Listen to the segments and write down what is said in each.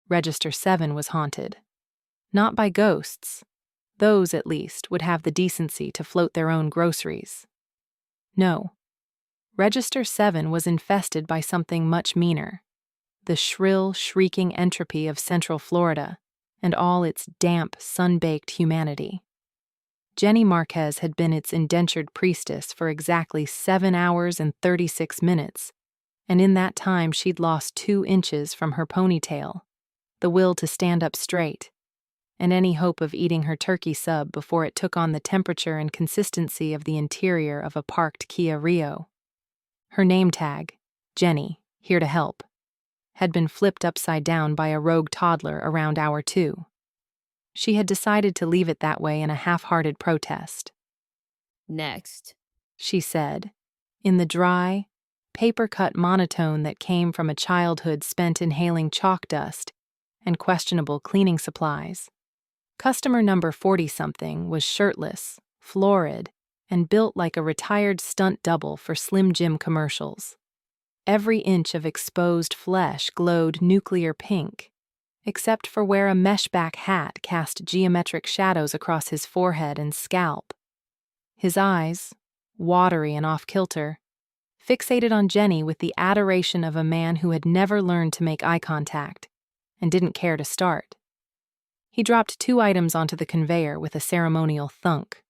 Register 7 was haunted. Not by ghosts. Those, at least, would have the decency to float their own groceries. No. Register 7 was infested by something much meaner. The shrill, shrieking entropy of Central Florida and all its damp, sun-baked humanity. Jenny Marquez had been its indentured priestess for exactly 7 hours and 36 minutes, and in that time she'd lost 2 inches from her ponytail, the will to stand up straight, and any hope of eating her turkey sub before it took on the temperature and consistency of the interior of a parked Kia Rio. Her name tag, Jenny, here to help, had been flipped upside down by a rogue toddler around hour 2. She had decided to leave it that way in a half-hearted protest. Next, she said, in the dry, paper-cut monotone that came from a childhood spent inhaling chalk dust and questionable cleaning supplies. Customer number 40-something was shirtless, florid, and built like a retired stunt double for Slim Jim commercials. Every inch of exposed flesh glowed nuclear pink, except for where a mesh-back hat cast geometric shadows across his forehead and scalp. His eyes, watery and off-kilter, fixated on Jenny with the adoration of a man who had never learned to make eye contact and didn't care to start. He dropped 2 items onto the conveyor with a ceremonial thunk.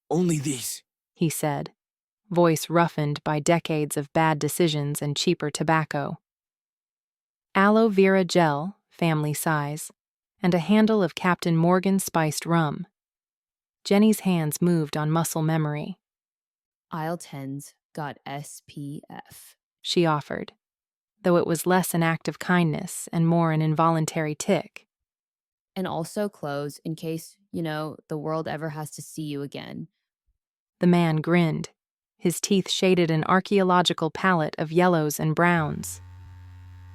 "Only these," he said, voice roughened by decades of bad decisions and cheaper tobacco. Aloe vera gel, family size, and a handle of Captain Morgan spiced rum. Jenny's hands moved on muscle memory. aisle 10's got SPF, she offered, though it was less an act of kindness and more an involuntary tick. and also clothes in case, the world ever has to see you again. The man grinned, his teeth shaded an archaeological palette of yellows and browns.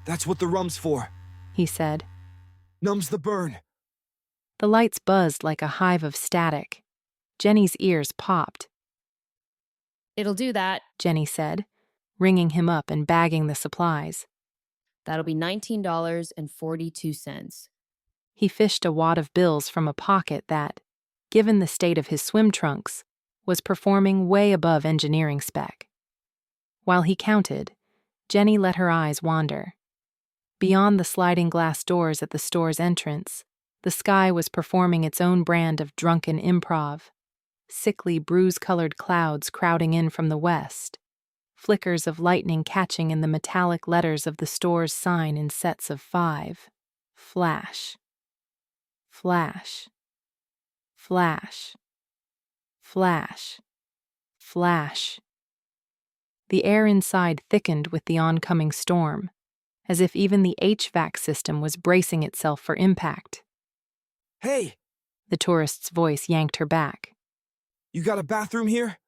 "That's what the rum's for," he said. "Numbs the burn." The lights buzzed like a hive of static. Jenny's ears popped. It'll do that. Jenny said, ringing him up and bagging the supplies. That'll be $19.42. He fished a wad of bills from a pocket that, given the state of his swim trunks, was performing way above engineering spec. While he counted, Jenny let her eyes wander. Beyond the sliding glass doors at the store's entrance, the sky was performing its own brand of drunken improv. Sickly, bruise-colored clouds crowding in from the west, flickers of lightning catching in the metallic letters of the store's sign in sets of 5. Flash. Flash. Flash. Flash. Flash. The air inside thickened with the oncoming storm, as if even the HVAC system was bracing itself for impact. "Hey!" The tourist's voice yanked her back. "You got a bathroom here?"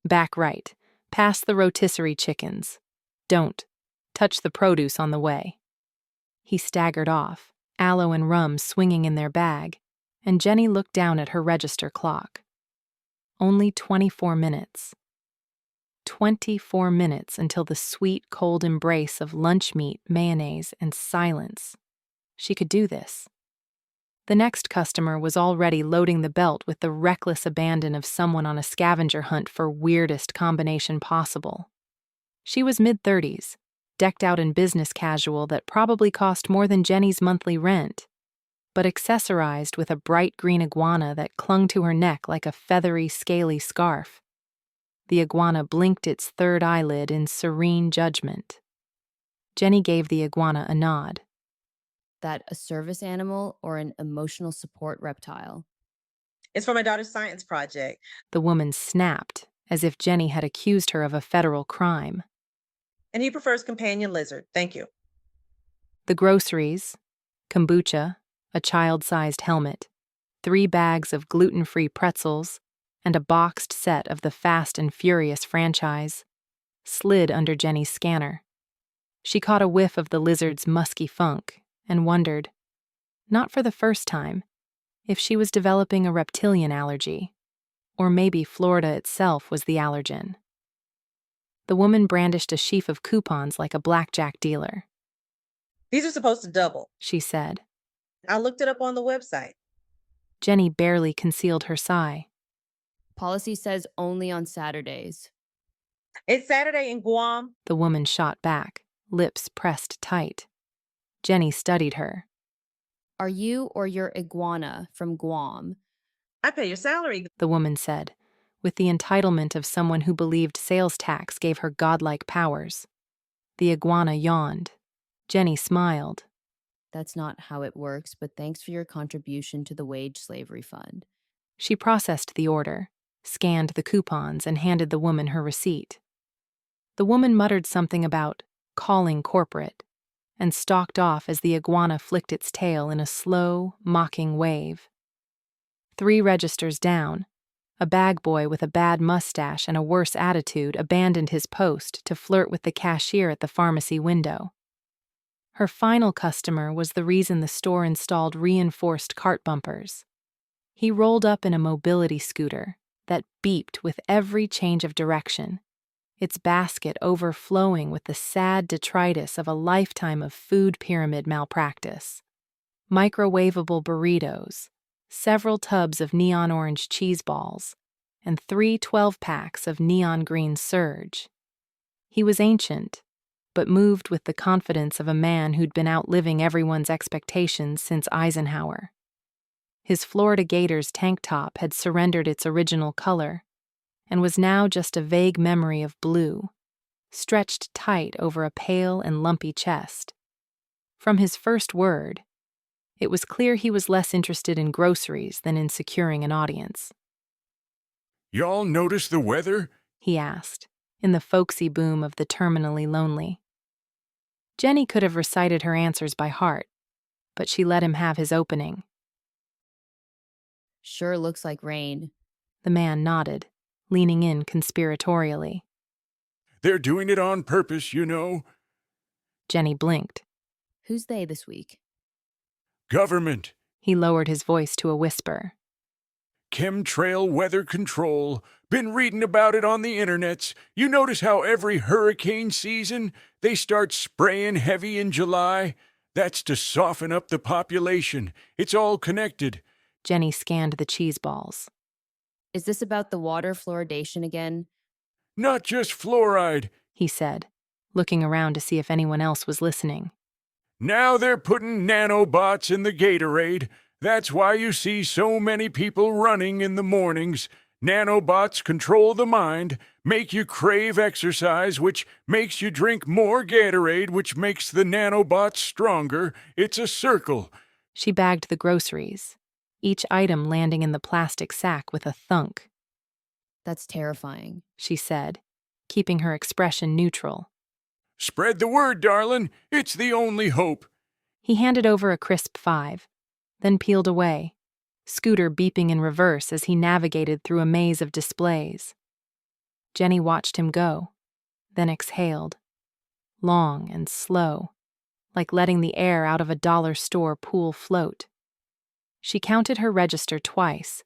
Back right, past the rotisserie chickens. Don't touch the produce on the way. He staggered off, aloe and rum swinging in their bag, and Jenny looked down at her register clock. Only 24 minutes. 24 minutes until the sweet, cold embrace of lunch meat, mayonnaise, and silence. She could do this. The next customer was already loading the belt with the reckless abandon of someone on a scavenger hunt for weirdest combination possible. She was mid-30s, decked out in business casual that probably cost more than Jenny's monthly rent, but accessorized with a bright green iguana that clung to her neck like a feathery, scaly scarf. The iguana blinked its third eyelid in serene judgment. Jenny gave the iguana a nod. That a service animal or an emotional support reptile? It's for my daughter's science project. The woman snapped, as if Jenny had accused her of a federal crime. And he prefers companion lizard. Thank you. The groceries, kombucha, a child-sized helmet, 3 bags of gluten-free pretzels, and a boxed set of the Fast and Furious franchise, slid under Jenny's scanner. She caught a whiff of the lizard's musky funk and wondered, not for the first time, if she was developing a reptilian allergy, or maybe Florida itself was the allergen. The woman brandished a sheaf of coupons like a blackjack dealer. These are supposed to double. she said. I looked it up on the website. Jenny barely concealed her sigh. Policy says only on Saturdays. It's Saturday in Guam. The woman shot back, lips pressed tight. Jenny studied her. Are you or your iguana from Guam? I pay your salary. The woman said, with the entitlement of someone who believed sales tax gave her godlike powers. The iguana yawned. Jenny smiled. That's not how it works, but thanks for your contribution to the wage slavery fund. She processed the order, scanned the coupons, and handed the woman her receipt. The woman muttered something about calling corporate and stalked off as the iguana flicked its tail in a slow, mocking wave. 3 registers down, a bag boy with a bad mustache and a worse attitude abandoned his post to flirt with the cashier at the pharmacy window. Her final customer was the reason the store installed reinforced cart bumpers. He rolled up in a mobility scooter that beeped with every change of direction, its basket overflowing with the sad detritus of a lifetime of food pyramid malpractice. Microwavable burritos, several tubs of neon orange cheese balls, and 3 12-packs of neon green Surge. He was ancient, but moved with the confidence of a man who'd been outliving everyone's expectations since Eisenhower. His Florida Gators tank top had surrendered its original color and was now just a vague memory of blue, stretched tight over a pale and lumpy chest. From his first word, it was clear he was less interested in groceries than in securing an audience. Y'all notice the weather? He asked, in the folksy boom of the terminally lonely. Jenny could have recited her answers by heart, but she let him have his opening. Sure looks like rain. The man nodded, leaning in conspiratorially. They're doing it on purpose, you know. Jenny blinked. Who's they this week? Government. He lowered his voice to a whisper. Chemtrail weather control. Been reading about it on the internets. You notice how every hurricane season, they start spraying heavy in July? That's to soften up the population. It's all connected. Jenny scanned the cheese balls. Is this about the water fluoridation again? Not just fluoride. He said, looking around to see if anyone else was listening. Now they're putting nanobots in the Gatorade. That's why you see so many people running in the mornings. Nanobots control the mind, make you crave exercise, which makes you drink more Gatorade, which makes the nanobots stronger. It's a circle. She bagged the groceries, each item landing in the plastic sack with a thunk. That's terrifying. She said, keeping her expression neutral. Spread the word, darling. It's the only hope. He handed over a crisp 5, then peeled away, scooter beeping in reverse as he navigated through a maze of displays. Jenny watched him go, then exhaled, long and slow, like letting the air out of a dollar store pool float. She counted her register twice,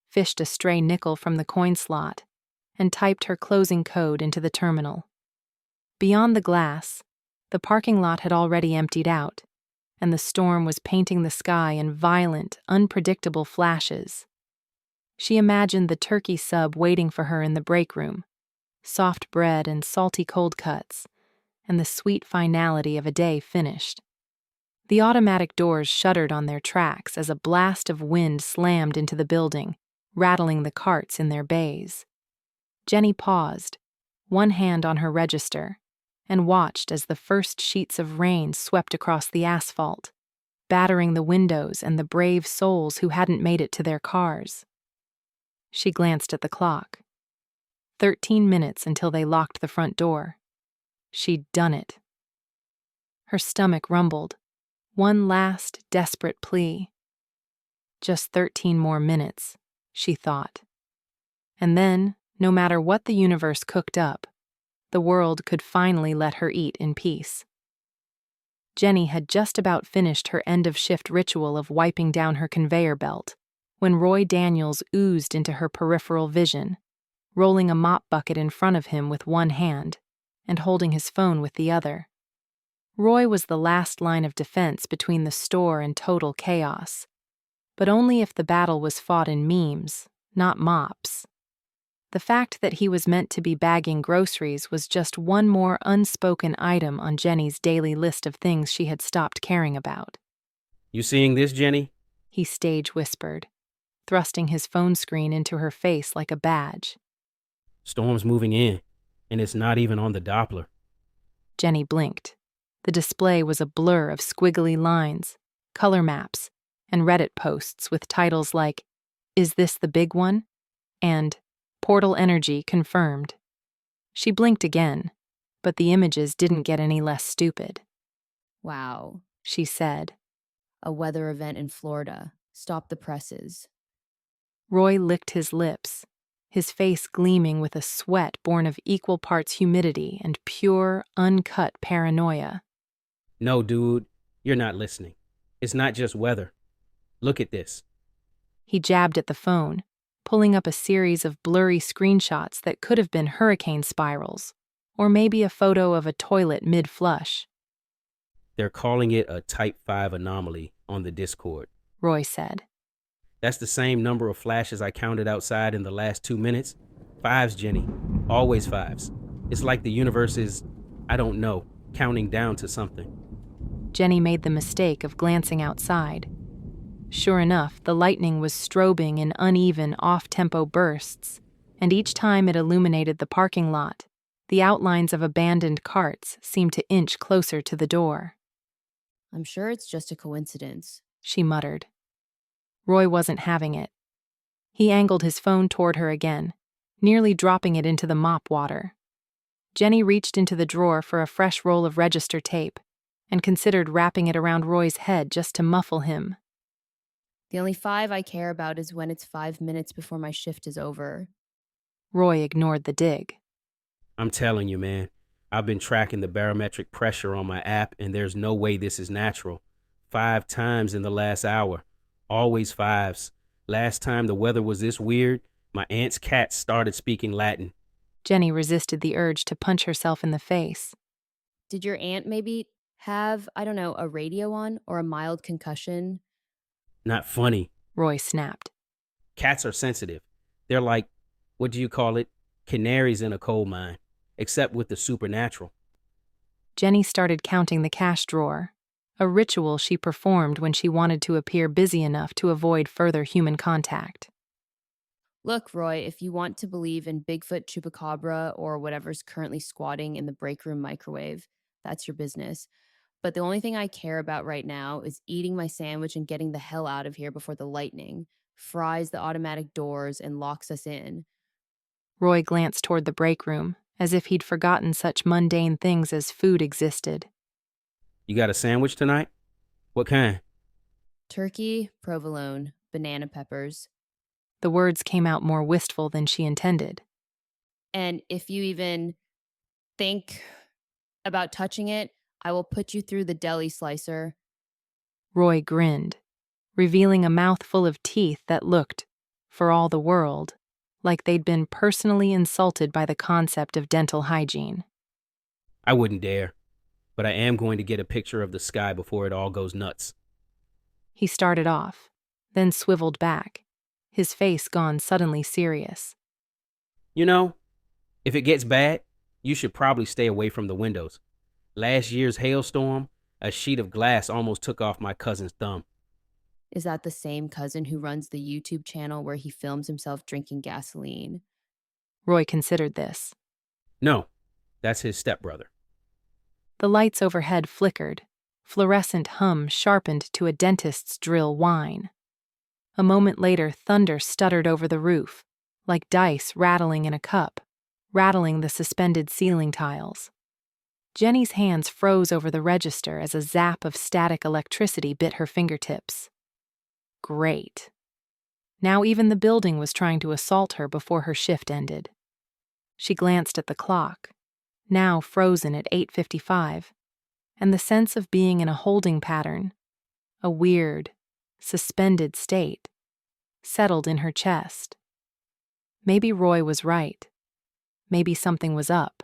fished a stray nickel from the coin slot, and typed her closing code into the terminal. Beyond the glass, the parking lot had already emptied out, and the storm was painting the sky in violent, unpredictable flashes. She imagined the turkey sub waiting for her in the break room, soft bread and salty cold cuts, and the sweet finality of a day finished. The automatic doors shuddered on their tracks as a blast of wind slammed into the building, rattling the carts in their bays. Jenny paused, one hand on her register, and watched as the first sheets of rain swept across the asphalt, battering the windows and the brave souls who hadn't made it to their cars. She glanced at the clock. 13 minutes until they locked the front door. She'd done it. Her stomach rumbled, one last desperate plea. Just 13 more minutes, she thought. And then, no matter what the universe cooked up, the world could finally let her eat in peace. Jenny had just about finished her end-of-shift ritual of wiping down her conveyor belt when Roy Daniels oozed into her peripheral vision, rolling a mop bucket in front of him with one hand and holding his phone with the other. Roy was the last line of defense between the store and total chaos, but only if the battle was fought in memes, not mops. The fact that he was meant to be bagging groceries was just one more unspoken item on Jenny's daily list of things she had stopped caring about. You seeing this, Jenny? He stage whispered, thrusting his phone screen into her face like a badge. Storm's moving in, and it's not even on the Doppler. Jenny blinked. The display was a blur of squiggly lines, color maps, and Reddit posts with titles like, "Is this the big one?" and "Portal Energy confirmed." She blinked again, but the images didn't get any less stupid. Wow. She said. A weather event in Florida. Stop the presses. Roy licked his lips, his face gleaming with a sweat born of equal parts humidity and pure, uncut paranoia. No, dude, you're not listening. It's not just weather. Look at this. He jabbed at the phone, pulling up a series of blurry screenshots that could have been hurricane spirals, or maybe a photo of a toilet mid-flush. They're calling it a Type 5 anomaly on the Discord. Roy said. That's the same number of flashes I counted outside in the last 2 minutes. Fives, Jenny. Always fives. It's like the universe is, I don't know, counting down to something. Jenny made the mistake of glancing outside. Sure enough, the lightning was strobing in uneven, off-tempo bursts, and each time it illuminated the parking lot, the outlines of abandoned carts seemed to inch closer to the door. I'm sure it's just a coincidence, she muttered. Roy wasn't having it. He angled his phone toward her again, nearly dropping it into the mop water. Jenny reached into the drawer for a fresh roll of register tape and considered wrapping it around Roy's head just to muffle him. The only 5 I care about is when it's 5 minutes before my shift is over. Roy ignored the dig. I'm telling you, man. I've been tracking the barometric pressure on my app, and there's no way this is natural. 5 times in the last hour. Always fives. Last time the weather was this weird, my aunt's cat started speaking Latin. Jenny resisted the urge to punch herself in the face. Did your aunt maybe have, I don't know, a radio on or a mild concussion? Not funny. Roy snapped. Cats are sensitive. They're like, what do you call it? Canaries in a coal mine, except with the supernatural. Jenny started counting the cash drawer, a ritual she performed when she wanted to appear busy enough to avoid further human contact. Look, Roy, if you want to believe in Bigfoot, Chupacabra, or whatever's currently squatting in the break room microwave, that's your business. But the only thing I care about right now is eating my sandwich and getting the hell out of here before the lightning fries the automatic doors and locks us in. Roy glanced toward the break room, as if he'd forgotten such mundane things as food existed. You got a sandwich tonight? What kind? Turkey, provolone, banana peppers. The words came out more wistful than she intended. And if you even think about touching it, I will put you through the deli slicer. Roy grinned, revealing a mouthful of teeth that looked, for all the world, like they'd been personally insulted by the concept of dental hygiene. I wouldn't dare, but I am going to get a picture of the sky before it all goes nuts. He started off, then swiveled back, his face gone suddenly serious. You know, if it gets bad, you should probably stay away from the windows. Last year's hailstorm, a sheet of glass almost took off my cousin's thumb. Is that the same cousin who runs the YouTube channel where he films himself drinking gasoline? Roy considered this. No, that's his stepbrother. The lights overhead flickered, fluorescent hum sharpened to a dentist's drill whine. A moment later, thunder stuttered over the roof, like dice rattling in a cup, rattling the suspended ceiling tiles. Jenny's hands froze over the register as a zap of static electricity bit her fingertips. Great. Now even the building was trying to assault her before her shift ended. She glanced at the clock, now frozen at 8:55, and the sense of being in a holding pattern, a weird, suspended state, settled in her chest. Maybe Roy was right. Maybe something was up.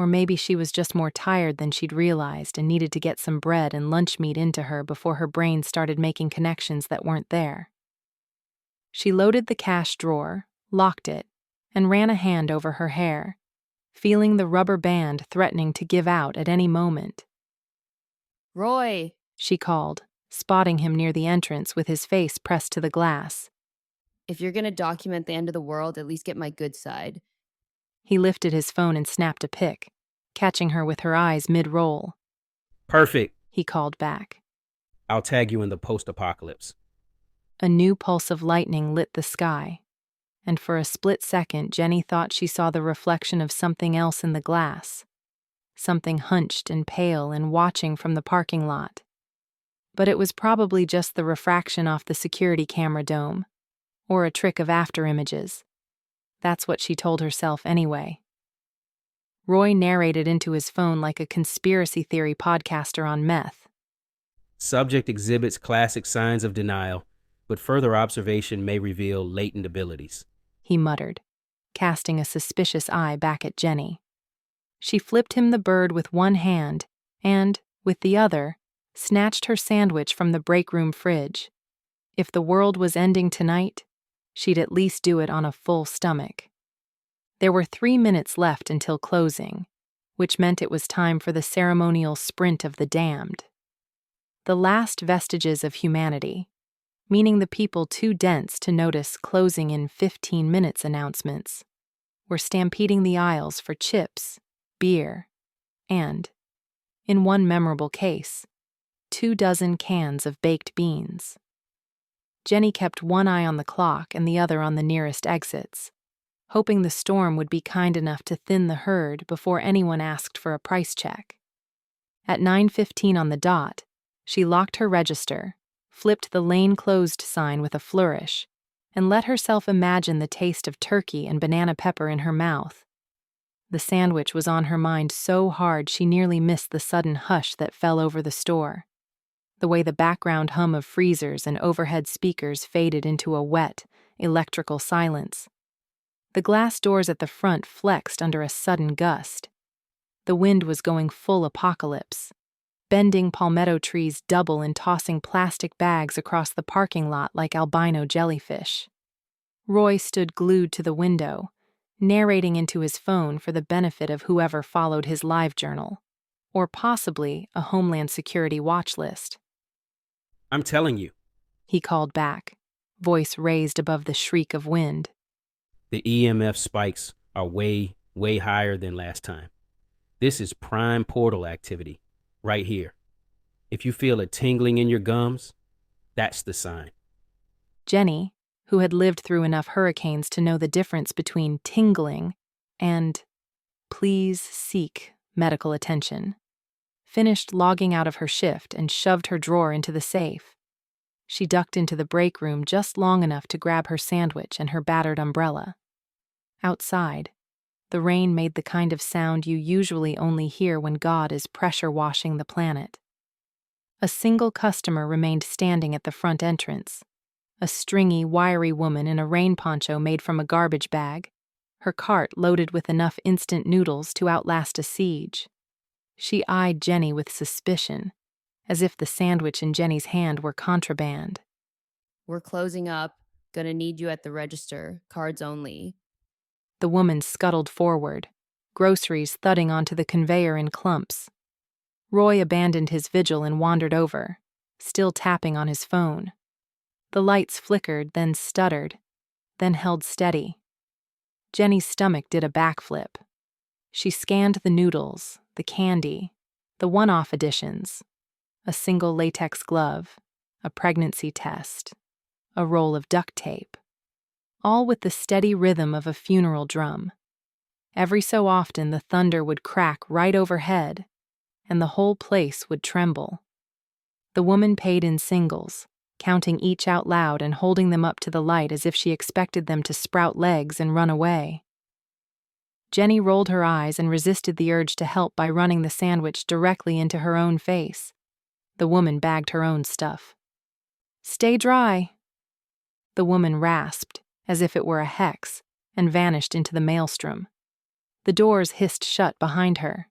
Or maybe she was just more tired than she'd realized and needed to get some bread and lunch meat into her before her brain started making connections that weren't there. She loaded the cash drawer, locked it, and ran a hand over her hair, feeling the rubber band threatening to give out at any moment. Roy! She called, spotting him near the entrance with his face pressed to the glass. If you're gonna document the end of the world, at least get my good side. He lifted his phone and snapped a pic, catching her with her eyes mid-roll. Perfect. He called back. I'll tag you in the post-apocalypse. A new pulse of lightning lit the sky, and for a split second Jenny thought she saw the reflection of something else in the glass, something hunched and pale and watching from the parking lot. But it was probably just the refraction off the security camera dome, or a trick of afterimages. That's what she told herself anyway. Roy narrated into his phone like a conspiracy theory podcaster on meth. Subject exhibits classic signs of denial, but further observation may reveal latent abilities. He muttered, casting a suspicious eye back at Jenny. She flipped him the bird with one hand and, with the other, snatched her sandwich from the break room fridge. If the world was ending tonight, she'd at least do it on a full stomach. There were 3 minutes left until closing, which meant it was time for the ceremonial sprint of the damned. The last vestiges of humanity, meaning the people too dense to notice closing in 15 minutes announcements, were stampeding the aisles for chips, beer, and, in one memorable case, 24 cans of baked beans. Jenny kept one eye on the clock and the other on the nearest exits, hoping the storm would be kind enough to thin the herd before anyone asked for a price check. At 9:15 on the dot, she locked her register, flipped the lane closed sign with a flourish, and let herself imagine the taste of turkey and banana pepper in her mouth. The sandwich was on her mind so hard she nearly missed the sudden hush that fell over the store, the way the background hum of freezers and overhead speakers faded into a wet, electrical silence. The glass doors at the front flexed under a sudden gust. The wind was going full apocalypse, bending palmetto trees double and tossing plastic bags across the parking lot like albino jellyfish. Roy stood glued to the window, narrating into his phone for the benefit of whoever followed his live journal, or possibly a Homeland Security watch list. I'm telling you. He called back, voice raised above the shriek of wind. The EMF spikes are way, way higher than last time. This is prime portal activity, right here. If you feel a tingling in your gums, that's the sign. Jenny, who had lived through enough hurricanes to know the difference between tingling and please seek medical attention, finished logging out of her shift and shoved her drawer into the safe. She ducked into the break room just long enough to grab her sandwich and her battered umbrella. Outside, the rain made the kind of sound you usually only hear when God is pressure washing the planet. A single customer remained standing at the front entrance, a stringy, wiry woman in a rain poncho made from a garbage bag, her cart loaded with enough instant noodles to outlast a siege. She eyed Jenny with suspicion, as if the sandwich in Jenny's hand were contraband. We're closing up. Gonna need you at the register. Cards only. The woman scuttled forward, groceries thudding onto the conveyor in clumps. Roy abandoned his vigil and wandered over, still tapping on his phone. The lights flickered, then stuttered, then held steady. Jenny's stomach did a backflip. She scanned the noodles, the candy, the one-off editions, a single latex glove, a pregnancy test, a roll of duct tape, all with the steady rhythm of a funeral drum. Every so often the thunder would crack right overhead, and the whole place would tremble. The woman paid in singles, counting each out loud and holding them up to the light as if she expected them to sprout legs and run away. Jenny rolled her eyes and resisted the urge to help by running the sandwich directly into her own face. The woman bagged her own stuff. "Stay dry," the woman rasped, as if it were a hex, and vanished into the maelstrom. The doors hissed shut behind her.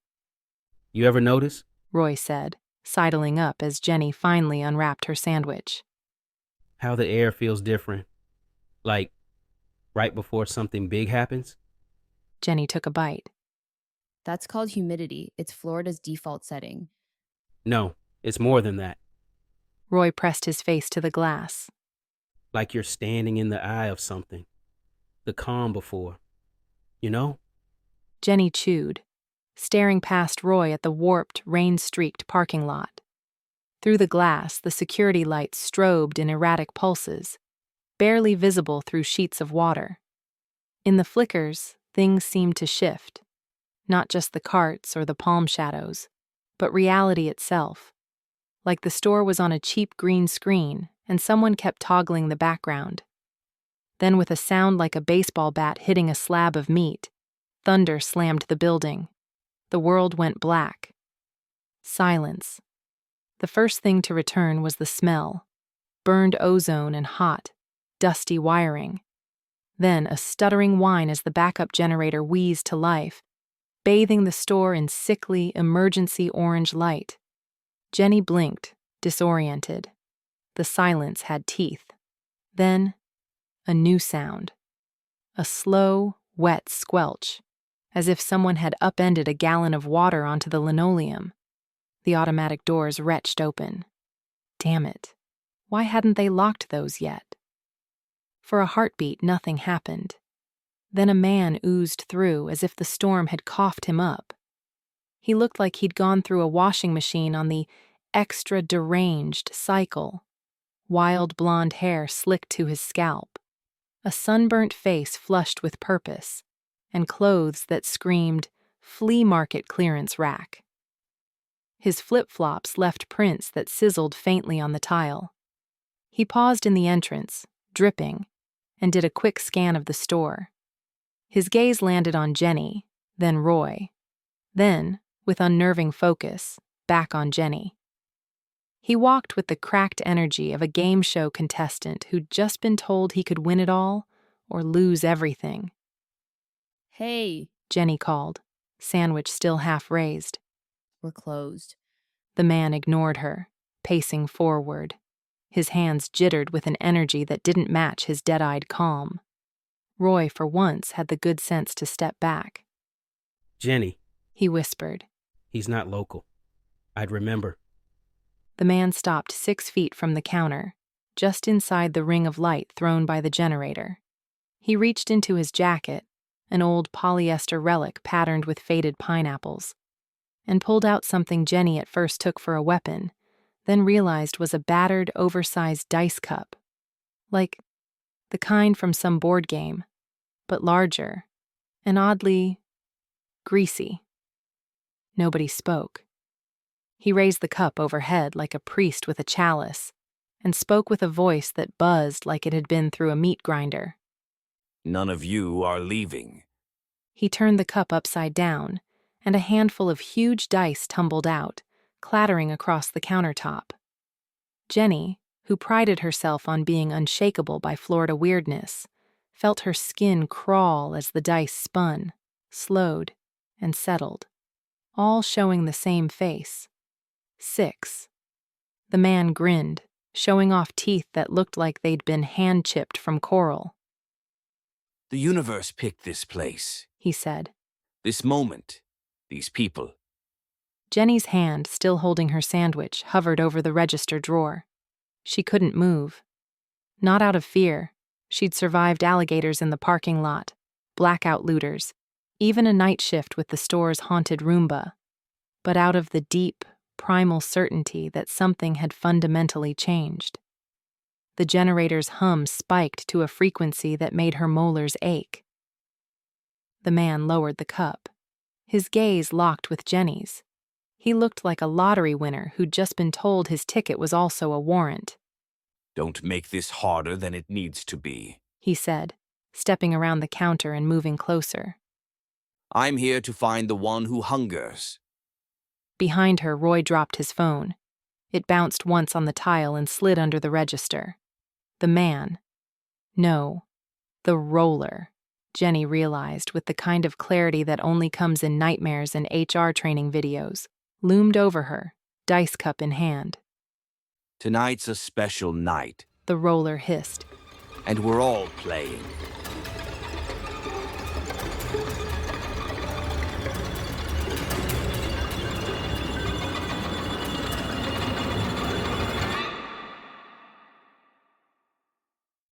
You ever notice? Roy said, sidling up as Jenny finally unwrapped her sandwich. How the air feels different. Like, right before something big happens? Jenny took a bite. That's called humidity. It's Florida's default setting. No, it's more than that. Roy pressed his face to the glass. Like you're standing in the eye of something. The calm before. You know? Jenny chewed, staring past Roy at the warped, rain-streaked parking lot. Through the glass, the security lights strobed in erratic pulses, barely visible through sheets of water. In the flickers, things seemed to shift. Not just the carts or the palm shadows, but reality itself. Like the store was on a cheap green screen and someone kept toggling the background. Then with a sound like a baseball bat hitting a slab of meat, thunder slammed the building. The world went black. Silence. The first thing to return was the smell. Burned ozone and hot, dusty wiring. Then a stuttering whine as the backup generator wheezed to life, bathing the store in sickly, emergency orange light. Jenny blinked, disoriented. The silence had teeth. Then, a new sound. A slow, wet squelch, as if someone had upended a gallon of water onto the linoleum. The automatic doors retched open. Damn it. Why hadn't they locked those yet? For a heartbeat, nothing happened. Then a man oozed through as if the storm had coughed him up. He looked like he'd gone through a washing machine on the extra deranged cycle. Wild blonde hair slicked to his scalp. A sunburnt face flushed with purpose, and clothes that screamed, flea market clearance rack. His flip-flops left prints that sizzled faintly on the tile. He paused in the entrance, dripping, and did a quick scan of the store. His gaze landed on Jenny, then Roy. Then, with unnerving focus, back on Jenny. He walked with the cracked energy of a game show contestant who'd just been told he could win it all or lose everything. Hey, Jenny called, sandwich still half raised. we're closed. The man ignored her, pacing forward. His hands jittered with an energy that didn't match his dead-eyed calm. Roy, for once, had the good sense to step back. Jenny, He whispered. he's not local. I'd remember. The man stopped 6 feet from the counter, just inside the ring of light thrown by the generator. He reached into his jacket, an old polyester relic patterned with faded pineapples, and pulled out something Jenny at first took for a weapon, then realized was a battered, oversized dice cup. Like the kind from some board game, but larger, and oddly greasy. Nobody spoke. He raised the cup overhead like a priest with a chalice, and spoke with a voice that buzzed like it had been through a meat grinder. None of you are leaving. He turned the cup upside down, and a handful of huge dice tumbled out, clattering across the countertop. Jenny, who prided herself on being unshakable by Florida weirdness, felt her skin crawl as the dice spun, slowed, and settled, all showing the same face. 6. The man grinned, showing off teeth that looked like they'd been hand-chipped from coral. The universe picked this place, He said. this moment, these people. Jenny's hand, still holding her sandwich, hovered over the register drawer. She couldn't move. Not out of fear. She'd survived alligators in the parking lot, blackout looters, even a night shift with the store's haunted Roomba, but out of the deep, primal certainty that something had fundamentally changed. The generator's hum spiked to a frequency that made her molars ache. The man lowered the cup. His gaze locked with Jenny's. He looked like a lottery winner who'd just been told his ticket was also a warrant. Don't make this harder than it needs to be. He said, stepping around the counter and moving closer. I'm here to find the one who hungers. Behind her, Roy dropped his phone. It bounced once on the tile and slid under the register. The man. No, the roller Jenny realized, with the kind of clarity that only comes in nightmares and HR training videos, loomed over her, dice cup in hand. Tonight's a special night, The roller hissed. and we're all playing.